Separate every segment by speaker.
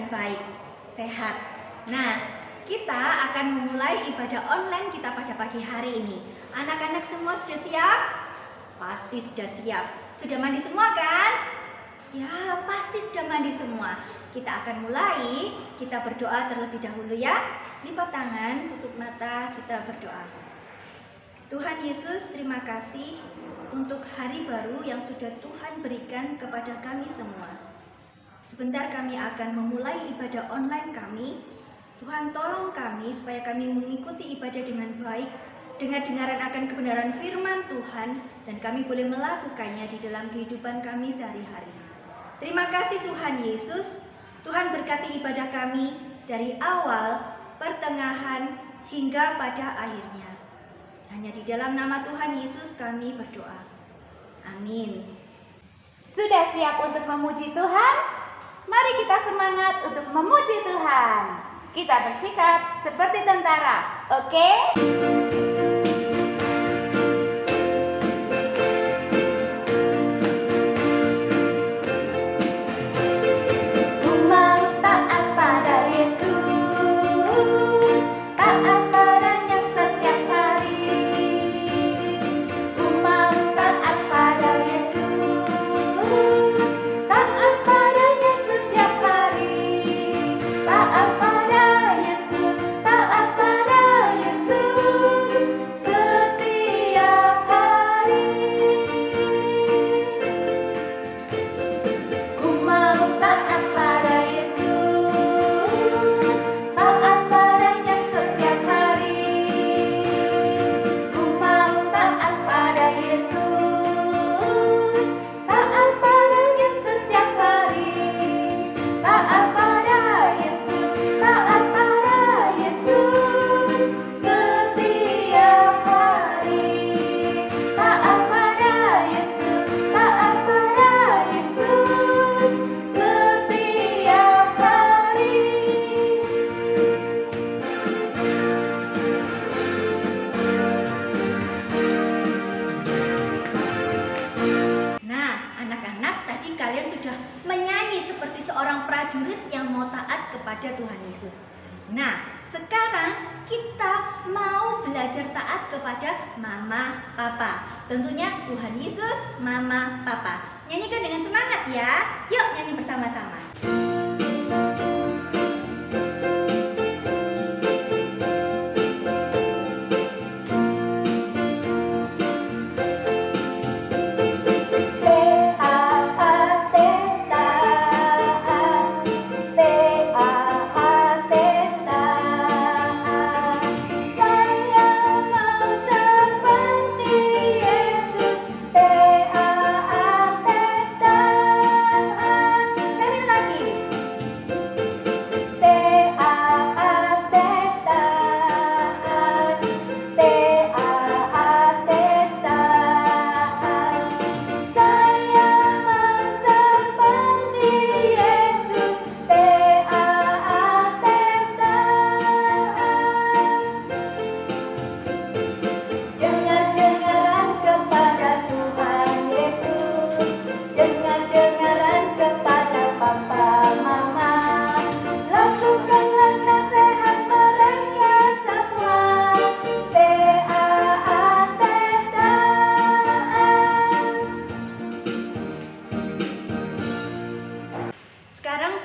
Speaker 1: baik, sehat. Nah, kita akan memulai ibadah online kita pada pagi hari ini. Anak-anak semua sudah siap? Pasti sudah siap. Sudah mandi semua kan? Ya, pasti sudah mandi semua. Kita akan mulai, kita berdoa terlebih dahulu ya. Lipat tangan, tutup mata, kita berdoa. Tuhan Yesus, terima kasih untuk hari baru yang sudah Tuhan berikan kepada kami semua. Sebentar kami akan memulai ibadah online kami. Tuhan tolong kami supaya kami mengikuti ibadah dengan baik, dengar-dengaran akan kebenaran firman Tuhan, dan kami boleh melakukannya di dalam kehidupan kami sehari-hari. Terima kasih Tuhan Yesus. Tuhan berkati ibadah kami dari awal, pertengahan, hingga pada akhirnya. Hanya di dalam nama Tuhan Yesus kami berdoa. Amin.
Speaker 2: Sudah siap untuk memuji Tuhan? Mari kita semangat untuk memuji Tuhan. Kita bersikap seperti tentara, oke?
Speaker 1: Prajurit yang mau taat kepada Tuhan Yesus. Nah, sekarang kita mau belajar taat kepada Mama, Papa. Tentunya Tuhan Yesus, Mama, Papa. Nyanyikan dengan semangat ya. Yuk nyanyi bersama-sama.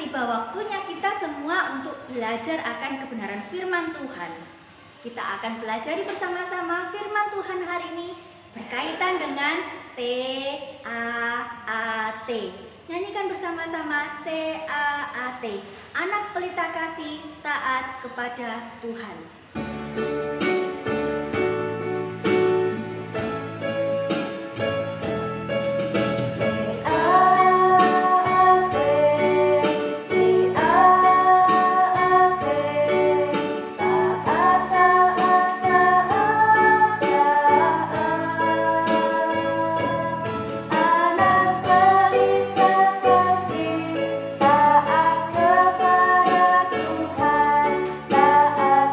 Speaker 1: Tiba waktunya kita semua untuk belajar akan kebenaran firman Tuhan. Kita akan pelajari bersama-sama firman Tuhan hari ini berkaitan dengan T-A-A-T. Nyanyikan bersama-sama T-A-A-T. Anak pelita kasih taat kepada Tuhan.
Speaker 2: Taat kepada Tuhan, taat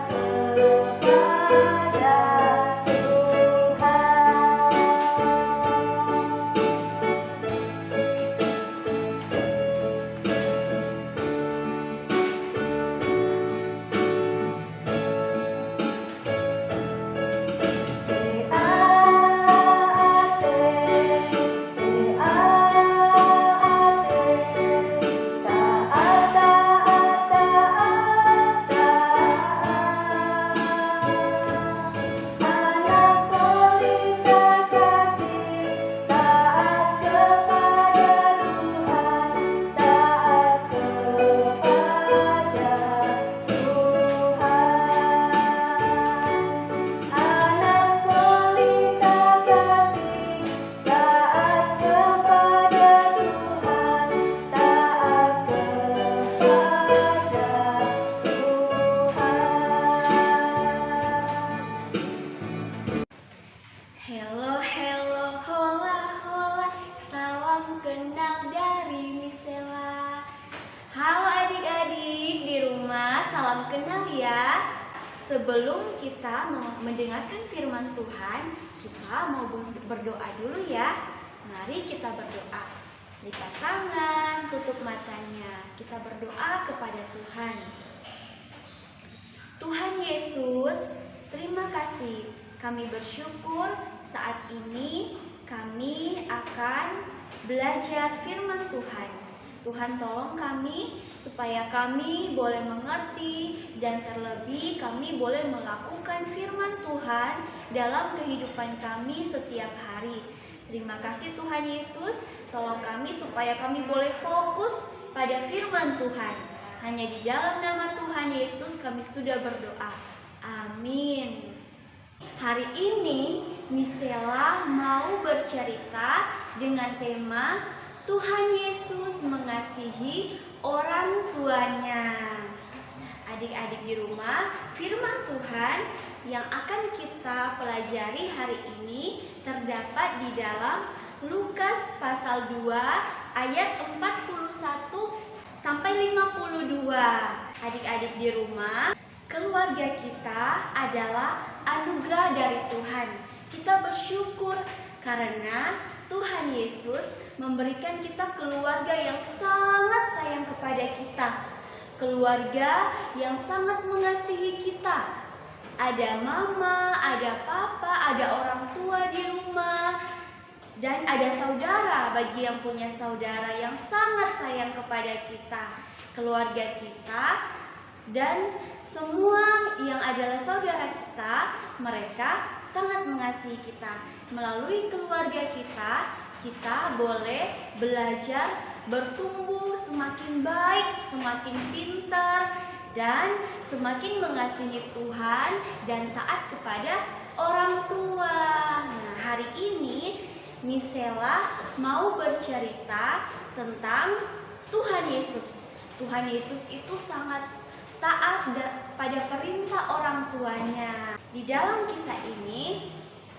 Speaker 1: Sebelum kita mendengarkan firman Tuhan, kita mau berdoa dulu ya. Mari kita berdoa. Lipat tangan, tutup matanya. Kita berdoa kepada Tuhan. Tuhan Yesus, terima kasih. Kami bersyukur saat ini kami akan belajar firman Tuhan. Tuhan tolong kami supaya kami boleh mengerti dan terlebih kami boleh melakukan firman Tuhan dalam kehidupan kami setiap hari. Terima kasih Tuhan Yesus, tolong kami supaya kami boleh fokus pada firman Tuhan. Hanya di dalam nama Tuhan Yesus kami sudah berdoa. Amin. Hari ini Misela mau bercerita dengan tema Tuhan Yesus mengasihi orang tuanya. Adik-adik di rumah, firman Tuhan yang akan kita pelajari hari ini terdapat di dalam Lukas pasal 2 ayat 41 sampai 52. Adik-adik di rumah, keluarga kita adalah anugerah dari Tuhan. Kita bersyukur karena Tuhan Yesus memberikan kita keluarga yang sangat sayang kepada kita. Keluarga yang sangat mengasihi kita. Ada mama, ada papa, ada orang tua di rumah. Dan ada saudara bagi yang punya saudara yang sangat sayang kepada kita. Keluarga kita dan semua yang adalah saudara kita, mereka sangat mengasihi kita. Melalui keluarga kita boleh belajar bertumbuh semakin baik, semakin pintar, dan semakin mengasihi Tuhan dan taat kepada orang tua. Nah, hari ini Misela mau bercerita tentang Tuhan Yesus. Tuhan Yesus itu sangat taat pada perintah orang tuanya. Di dalam kisah ini,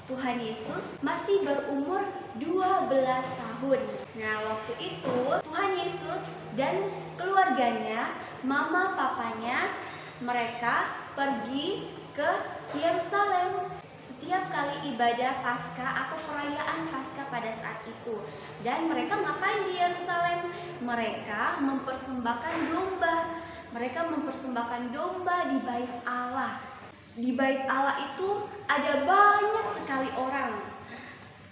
Speaker 1: Tuhan Yesus masih berumur 12 tahun. Nah, waktu itu Tuhan Yesus dan keluarganya, mama papanya, mereka pergi ke Yerusalem setiap kali ibadah Paskah atau perayaan Paskah pada saat itu. Dan mereka ngapain di Yerusalem? Mereka mempersembahkan domba. Mereka mempersembahkan domba di bait Allah. Di bait Allah itu ada banyak sekali orang.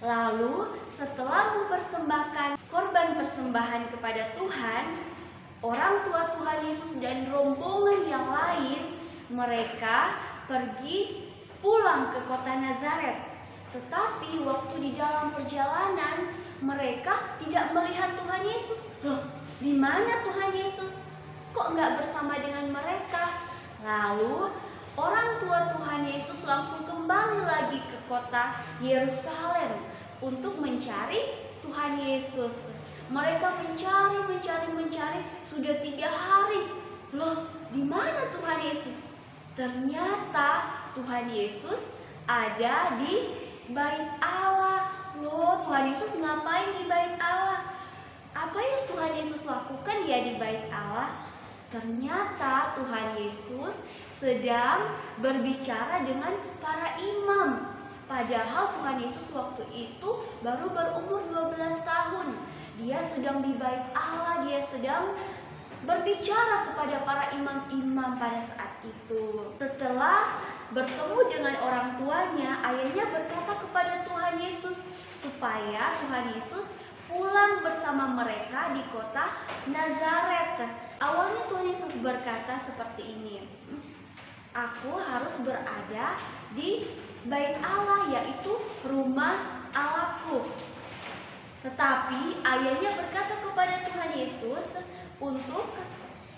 Speaker 1: Lalu setelah mempersembahkan korban persembahan kepada Tuhan, orang tua Tuhan Yesus dan rombongan yang lain, mereka pergi pulang ke kota Nazaret. Tetapi waktu di dalam perjalanan, mereka tidak melihat Tuhan Yesus. Loh, di mana Tuhan Yesus? Kok nggak bersama dengan mereka? Lalu orang tua Tuhan Yesus langsung kembali lagi ke kota Yerusalem untuk mencari Tuhan Yesus. Mereka mencari sudah 3 hari. Loh, di mana Tuhan Yesus? Ternyata Tuhan Yesus ada di bait Allah. Loh, Tuhan Yesus ngapain di bait Allah? Apa yang Tuhan Yesus lakukan ya di bait Allah? Ternyata Tuhan Yesus sedang berbicara dengan para imam. Padahal Tuhan Yesus waktu itu baru berumur 12 tahun. Dia sedang di bait Allah, dia sedang berbicara kepada para imam-imam pada saat itu. Setelah bertemu dengan orang tuanya, ayahnya berkata kepada Tuhan Yesus supaya Tuhan Yesus pulang bersama mereka di kota Nazaret. Awalnya Tuhan Yesus berkata seperti ini, aku harus berada di bait Allah, yaitu rumah Allahku. Tetapi ayahnya berkata kepada Tuhan Yesus untuk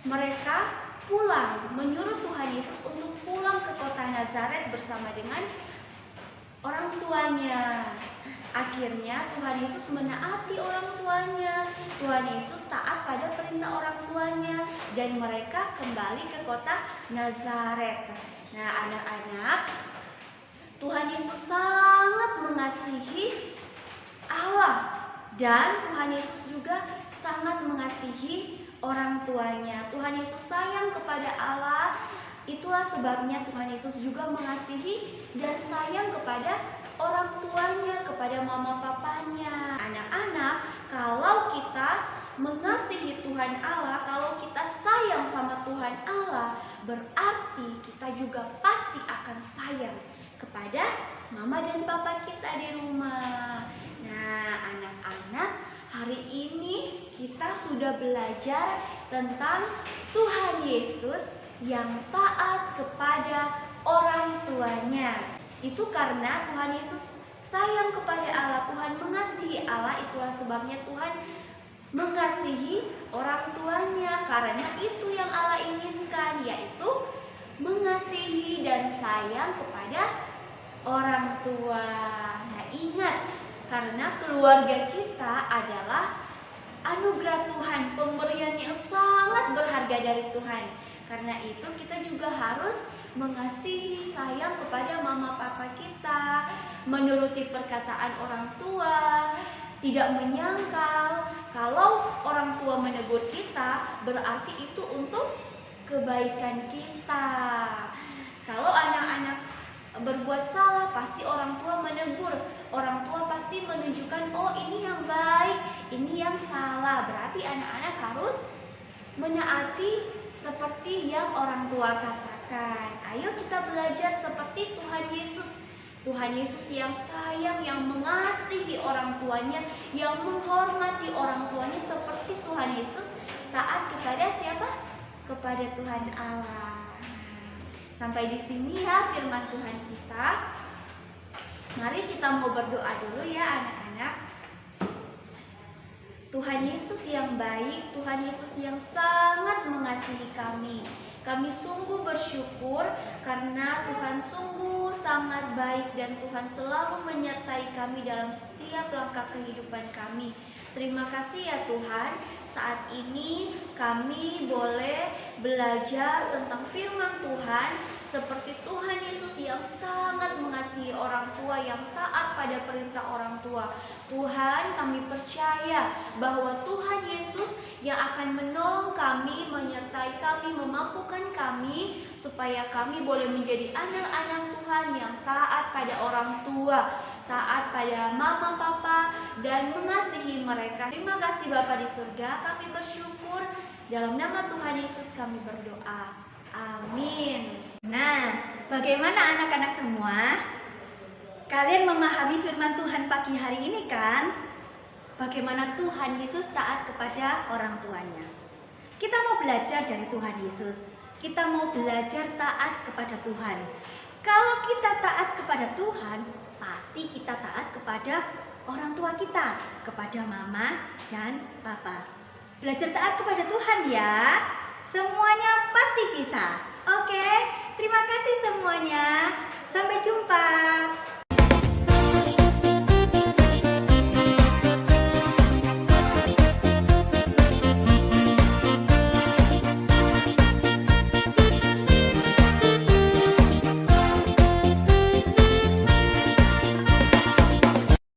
Speaker 1: mereka pulang, menyuruh Tuhan Yesus untuk pulang ke kota Nazaret bersama dengan orang tuanya. Akhirnya Tuhan Yesus menaati orang tuanya. Tuhan Yesus taat pada perintah orang tuanya dan mereka kembali ke kota Nazaret. Nah, anak-anak, Tuhan Yesus sangat mengasihi Allah dan Tuhan Yesus juga sangat mengasihi orang tuanya. Tuhan Yesus sayang kepada Allah. Itulah sebabnya Tuhan Yesus juga mengasihi dan sayang kepada orang tuanya, kepada mama papanya. Anak-anak, kalau kita mengasihi Tuhan Allah, kalau kita sayang sama Tuhan Allah, berarti kita juga pasti akan sayang kepada mama dan papa kita di rumah. Nah, anak-anak, hari ini kita sudah belajar tentang Tuhan Yesus yang taat kepada orang tuanya. Itu karena Tuhan Yesus sayang kepada Allah, Tuhan mengasihi Allah, itulah sebabnya Tuhan mengasihi orang tuanya. Karena itu yang Allah inginkan, yaitu mengasihi dan sayang kepada orang tua. Nah, ingat, karena keluarga kita adalah anugerah Tuhan, pemberian yang sangat berharga dari Tuhan. Karena itu kita juga harus mengasihi, sayang kepada mama papa kita, menuruti perkataan orang tua, tidak menyangkal. Kalau orang tua menegur kita, berarti itu untuk kebaikan kita. Kalau anak-anak berbuat salah, pasti orang tua menegur. Orang tua pasti menunjukkan, oh ini yang baik, ini yang salah. Berarti anak-anak harus menaati seperti yang orang tua katakan. Ayo kita belajar seperti Tuhan Yesus. Tuhan Yesus yang sayang, yang mengasihi orang tuanya, yang menghormati orang tuanya seperti Tuhan Yesus taat kepada siapa? Kepada Tuhan Allah. Sampai di sini ya firman Tuhan kita. Mari kita mau berdoa dulu ya anak-anak. Tuhan Yesus yang baik, Tuhan Yesus yang sangat mengasihi kami. Kami sungguh bersyukur karena Tuhan sungguh sangat baik dan Tuhan selalu menyertai kami dalam setiap langkah kehidupan kami. Terima kasih ya Tuhan, saat ini kami boleh belajar tentang firman Tuhan seperti Tuhan Yesus yang sangat mengasihi orang tua, yang taat pada perintah orang tua. Tuhan, kami percaya bahwa Tuhan Yesus yang akan menolong kami, menyertai kami, memampukan kami supaya kami boleh menjadi anak-anak Tuhan yang taat pada orang tua, taat pada mama papa dan mengasihi mereka. Terima kasih Bapa di surga, kami bersyukur dalam nama Tuhan Yesus kami berdoa. Amin.
Speaker 3: Nah, bagaimana anak-anak semua? Kalian memahami firman Tuhan pagi hari ini kan? Bagaimana Tuhan Yesus taat kepada orang tuanya. Kita mau belajar dari Tuhan Yesus. Kita mau belajar taat kepada Tuhan. Kalau kita taat kepada Tuhan, pasti kita taat kepada orang tua kita, kepada mama dan papa. Belajar taat kepada Tuhan ya. Semuanya pasti bisa. Oke, terima kasih semuanya.